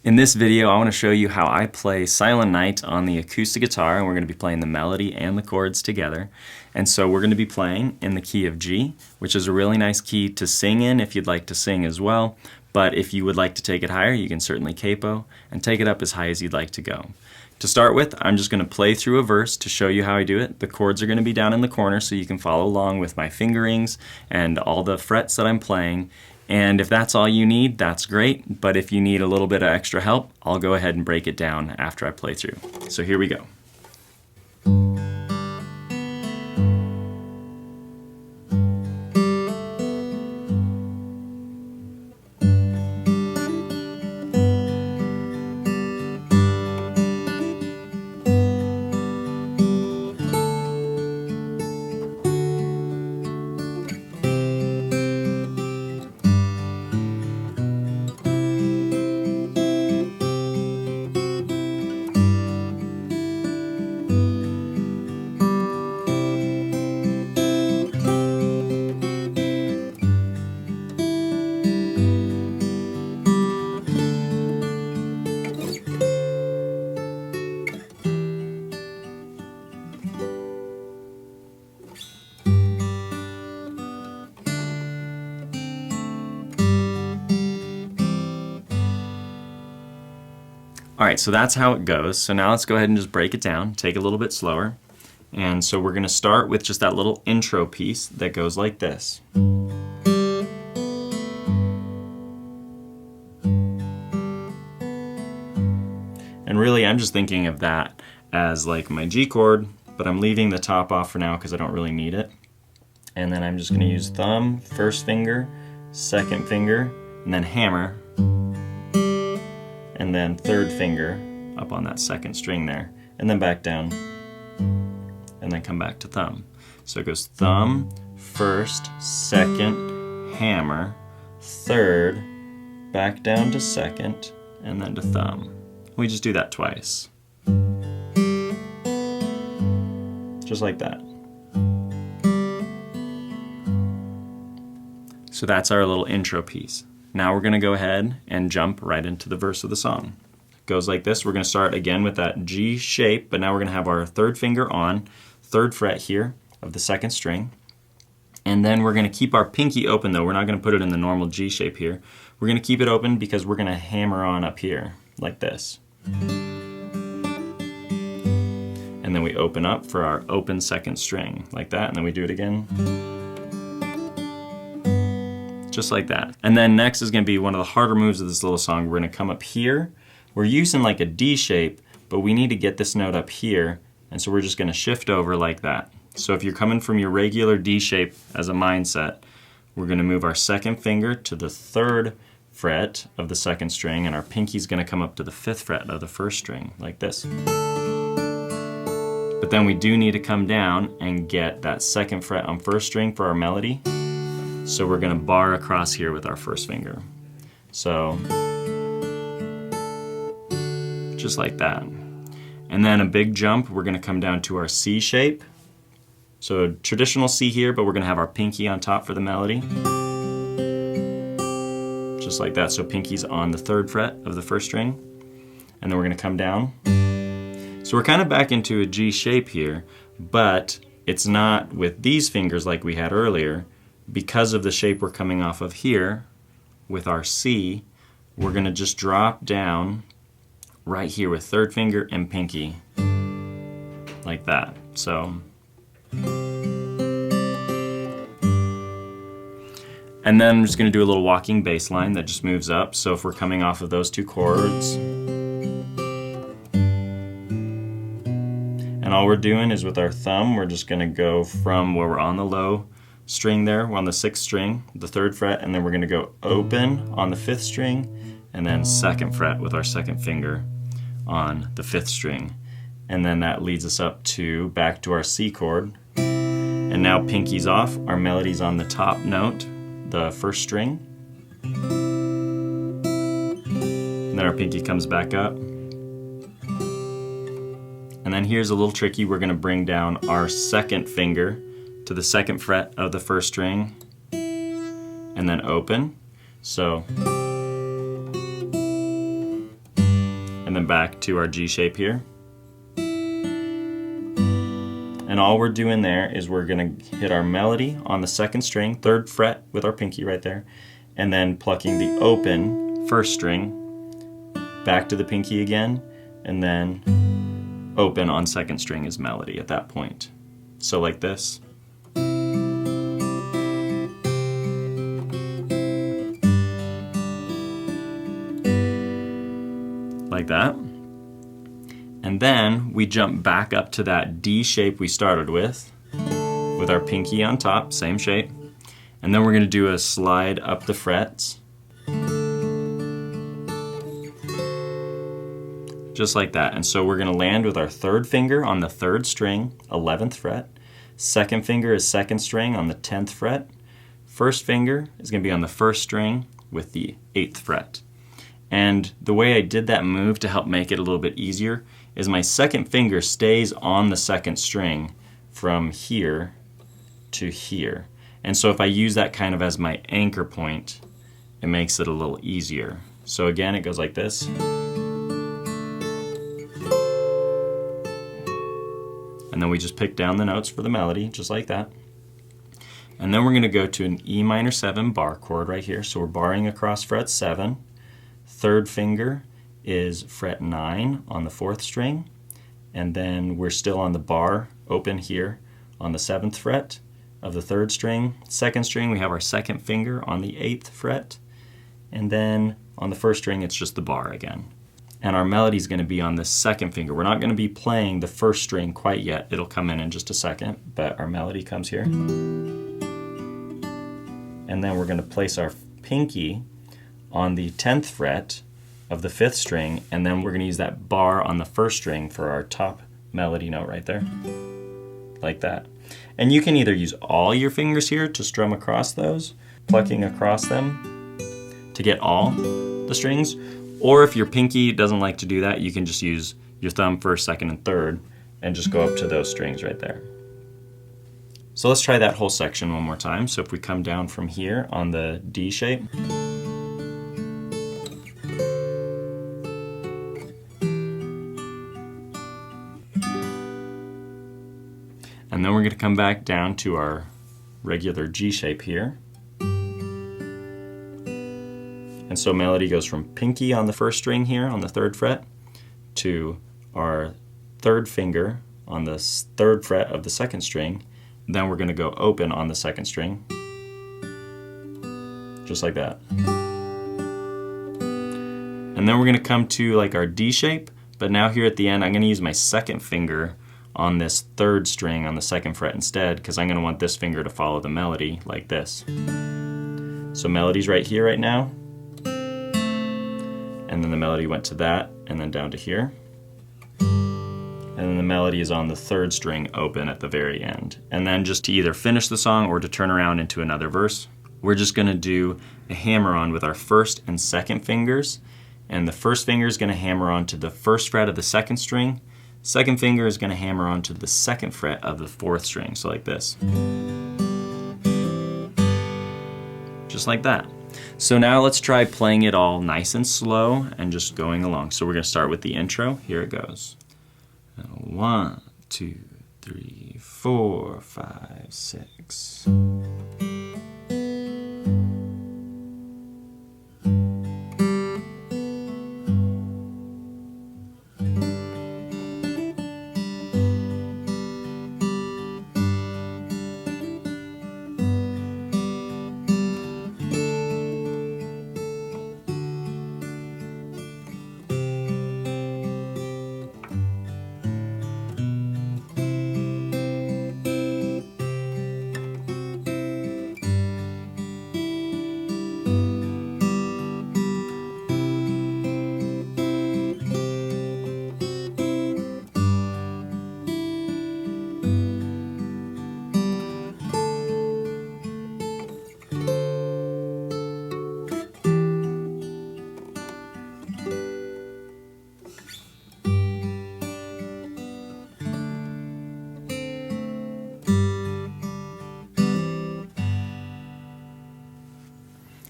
In this video, I want to show you how I play Silent Night on the acoustic guitar, and we're going to be playing the melody and the chords together. And so we're going to be playing in the key of G, which is a really nice key to sing in if you'd like to sing as well. But if you would like to take it higher, you can certainly capo and take it up as high as you'd like to go. To start with, I'm just going to play through a verse to show you how I do it. The chords are going to be down in the corner so you can follow along with my fingerings and all the frets that I'm playing. And if that's all you need, that's great. But if you need a little bit of extra help, I'll go ahead and break it down after I play through. So here we go. Alright, so that's how it goes. So now let's go ahead and just break it down, take it a little bit slower. And so we're going to start with just that little intro piece that goes like this. And really I'm just thinking of that as like my G chord, but I'm leaving the top off for now because I don't really need it. And then I'm just going to use thumb, first finger, second finger, and then hammer. And then third finger up on that second string there, and then back down, and then come back to thumb. So it goes thumb, first, second, hammer, third, back down to second, and then to thumb. We just do that twice. Just like that. So that's our little intro piece. Now we're going to go ahead and jump right into the verse of the song. It goes like this. We're going to start again with that G shape, but now we're going to have our third finger on, third fret here of the second string. And then we're going to keep our pinky open though. We're not going to put it in the normal G shape here. We're going to keep it open because we're going to hammer on up here like this. And then we open up for our open second string like that, and then we do it again. Just like that. And then next is going to be one of the harder moves of this little song. We're going to come up here. We're using like a D shape, but we need to get this note up here, and so we're just going to shift over like that. So if you're coming from your regular D shape as a mindset, we're going to move our second finger to the third fret of the second string, and our pinky's going to come up to the fifth fret of the first string, like this. But then we do need to come down and get that second fret on first string for our melody. So we're going to bar across here with our first finger. So, just like that. And then a big jump, we're going to come down to our C shape. So traditional C here, but we're going to have our pinky on top for the melody. Just like that, so pinky's on the third fret of the first string. And then we're going to come down. So we're kind of back into a G shape here, but it's not with these fingers like we had earlier. Because of the shape we're coming off of here with our C, we're going to just drop down right here with third finger and pinky, like that. So, and then I'm just going to do a little walking bass line that just moves up. So if we're coming off of those two chords, and all we're doing is with our thumb, we're just going to go from where we're on the low string there, we're on the sixth string, the third fret, and then we're going to go open on the fifth string, and then second fret with our second finger on the fifth string. And then that leads us up to back to our C chord. And now pinky's off, our melody's on the top note, the first string. And then our pinky comes back up. And then here's a little tricky, we're going to bring down our second finger to the second fret of the first string, and then open. So and then back to our G shape here. And all we're doing there is we're gonna hit our melody on the second string, 3rd fret with our pinky right there, and then plucking the open 1st string back to the pinky again, and then open on 2nd string is melody at that point. So like this. Like that. And then we jump back up to that D shape we started with our pinky on top, same shape. And then we're going to do a slide up the frets. Just like that. And so we're going to land with our 3rd finger on the 3rd string, 11th fret. 2nd finger is 2nd string on the 10th fret. 1st finger is going to be on the 1st string with the 8th fret. And the way I did that move to help make it a little bit easier is my 2nd finger stays on the 2nd string from here to here. And so if I use that kind of as my anchor point, it makes it a little easier. So again, it goes like this. And then we just pick down the notes for the melody, just like that. And then we're going to go to an E minor 7 bar chord right here. So we're barring across fret 7. 3rd finger is fret 9 on the 4th string. And then we're still on the bar open here on the 7th fret of the 3rd string. 2nd string, we have our 2nd finger on the 8th fret. And then on the 1st string, it's just the bar again. And our melody is going to be on the 2nd finger. We're not going to be playing the 1st string quite yet. It'll come in just a second, but our melody comes here. And then we're going to place our pinky on the 10th fret of the 5th string, and then we're going to use that bar on the 1st string for our top melody note right there, like that. And you can either use all your fingers here to strum across those, plucking across them to get all the strings, or if your pinky doesn't like to do that, you can just use your thumb 1st, 2nd, and 3rd and just go up to those strings right there. So let's try that whole section one more time. So if we come down from here on the D shape, and then we're going to come back down to our regular G shape here. And so melody goes from pinky on the 1st string here on the 3rd fret to our 3rd finger on the 3rd fret of the 2nd string. Then we're going to go open on the 2nd string, just like that. And then we're going to come to like our D shape, but now here at the end I'm going to use my 2nd finger on this 3rd string on the 2nd fret instead, because I'm going to want this finger to follow the melody like this. So melody's right here right now, and then the melody went to that and then down to here. And then the melody is on the 3rd string open at the very end. And then just to either finish the song or to turn around into another verse, we're just going to do a hammer-on with our 1st and 2nd fingers. And the 1st finger is going to hammer on to the 1st fret of the 2nd string. 2nd finger is going to hammer on to the 2nd fret of the 4th string, so like this. Just like that. So now let's try playing it all nice and slow and just going along. So we're going to start with the intro. Here it goes. 1, 2, 3, 4, 5, 6.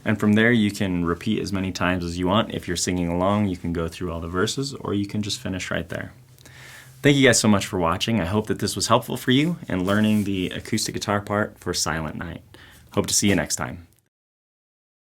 And from there you can repeat as many times as you want. If you're singing along, you can go through all the verses, or you can just finish right there. Thank you guys so much for watching. I hope that this was helpful for you in learning the acoustic guitar part for Silent Night. Hope to see you next time.